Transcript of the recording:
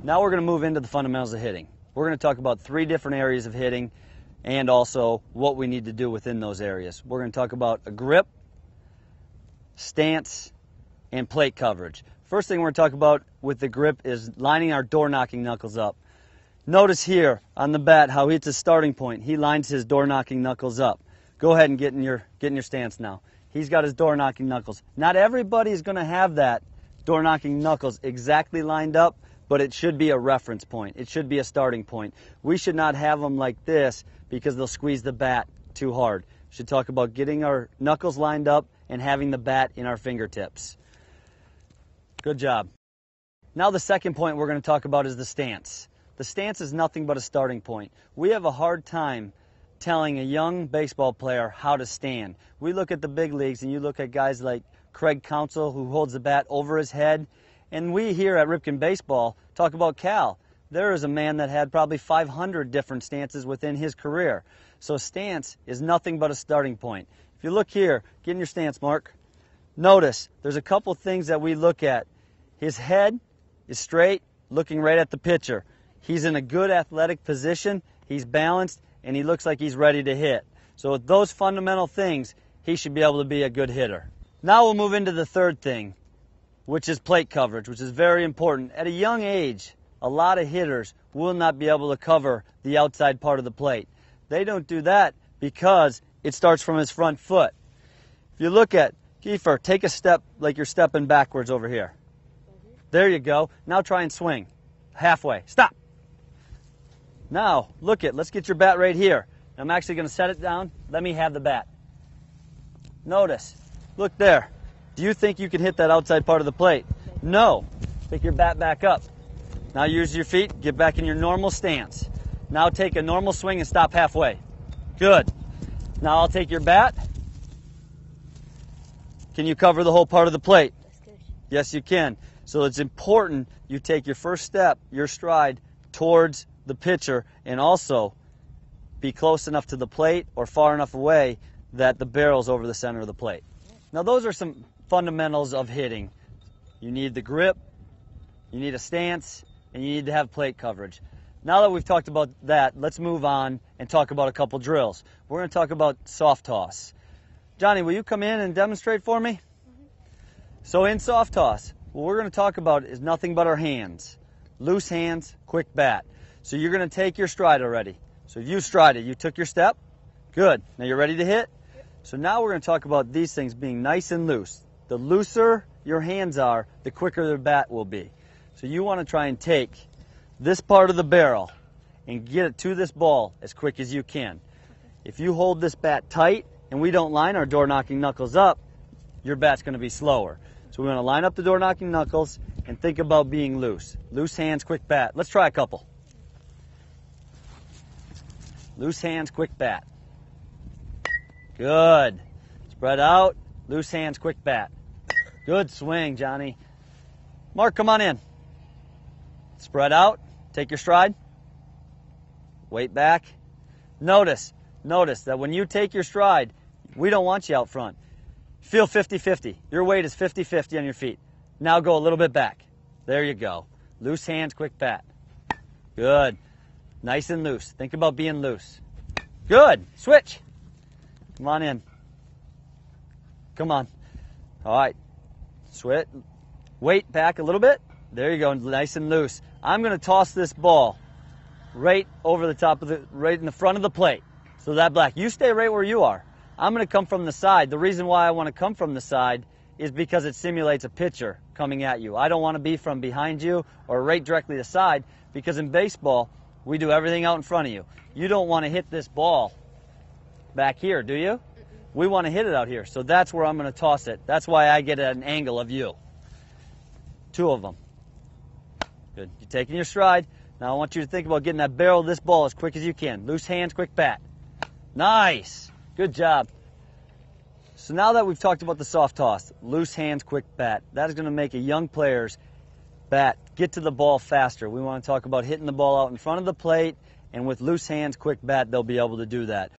Now we're going to move into the fundamentals of hitting. We're going to talk about 3 different areas of hitting and also what we need to do within those areas. We're going to talk about a grip, stance, and plate coverage. First thing we're going to talk about with the grip is lining our door knocking knuckles up. Notice here on the bat how it's a starting point. He lines his door knocking knuckles up. Go ahead and get in your stance now. He's got his door knocking knuckles. Not everybody is going to have that door knocking knuckles exactly lined up, but it should be a reference point. It should be a starting point. We should not have them like this because they'll squeeze the bat too hard. We should talk about getting our knuckles lined up and having the bat in our fingertips. Good job. Now the second point we're going to talk about is the stance. The stance is nothing but a starting point. We have a hard time telling a young baseball player how to stand. We look at the big leagues and you look at guys like Craig Counsell who holds the bat over his head. And we here at Ripken Baseball talk about Cal. There is a man that had probably 500 different stances within his career. So stance is nothing but a starting point. If you look here, get in your stance, Mark. Notice there's a couple things that we look at. His head is straight, looking right at the pitcher. He's in a good athletic position, he's balanced, and he looks like he's ready to hit. So with those fundamental things, he should be able to be a good hitter. Now we'll move into the third thing, which is plate coverage, which is very important. At a young age, a lot of hitters will not be able to cover the outside part of the plate. They don't do that because it starts from his front foot. If you look at Kiefer, take a step like you're stepping backwards over here. There you go. Now try and swing. Halfway. Stop. Now, look it. Let's get your bat right here. I'm actually going to set it down. Let me have the bat. Notice. Look there. Do you think you can hit that outside part of the plate? No. Pick your bat back up. Now use your feet. Get back in your normal stance. Now take a normal swing and stop halfway. Good. Now I'll take your bat. Can you cover the whole part of the plate? Yes, you can. So it's important you take your first step, your stride, towards the pitcher and also be close enough to the plate or far enough away that the barrel's over the center of the plate. Now those are some fundamentals of hitting. You need the grip, you need a stance, and you need to have plate coverage. Now that we've talked about that, let's move on and talk about a couple drills. We're going to talk about soft toss. Johnny, will you come in and demonstrate for me? So in soft toss, what we're going to talk about is nothing but our hands. Loose hands, quick bat. So you're going to take your stride already. So you strided, you took your step. Good. Now you're ready to hit? So now we're going to talk about these things being nice and loose. The looser your hands are, the quicker the bat will be. So you want to try and take this part of the barrel and get it to this ball as quick as you can. If you hold this bat tight and we don't line our door knocking knuckles up, your bat's going to be slower. So we're going to line up the door knocking knuckles and think about being loose. Loose hands, quick bat. Let's try a couple. Loose hands, quick bat. Good. Spread out. Loose hands, quick bat. Good swing, Johnny. Mark, come on in. Spread out. Take your stride. Weight back. Notice that when you take your stride, we don't want you out front. Feel 50-50. Your weight is 50-50 on your feet. Now go a little bit back. There you go. Loose hands, quick bat. Good. Nice and loose. Think about being loose. Good. Switch. Come on in. Come on. All right. Switch. Weight back a little bit. There you go. Nice and loose. I'm going to toss this ball right over the top of right in the front of the plate. So that black. You stay right where you are. I'm going to come from the side. The reason why I want to come from the side is because it simulates a pitcher coming at you. I don't want to be from behind you or right directly to the side because in baseball, we do everything out in front of you. You don't want to hit this ball back here, do you? We want to hit it out here. So that's where I'm going to toss it. That's why I get an angle of you. 2 of them. Good. You're taking your stride. Now I want you to think about getting that barrel of this ball as quick as you can. Loose hands, quick bat. Nice. Good job. So now that we've talked about the soft toss, loose hands, quick bat, that is going to make a young player's bat get to the ball faster. We want to talk about hitting the ball out in front of the plate, and with loose hands, quick bat, they'll be able to do that.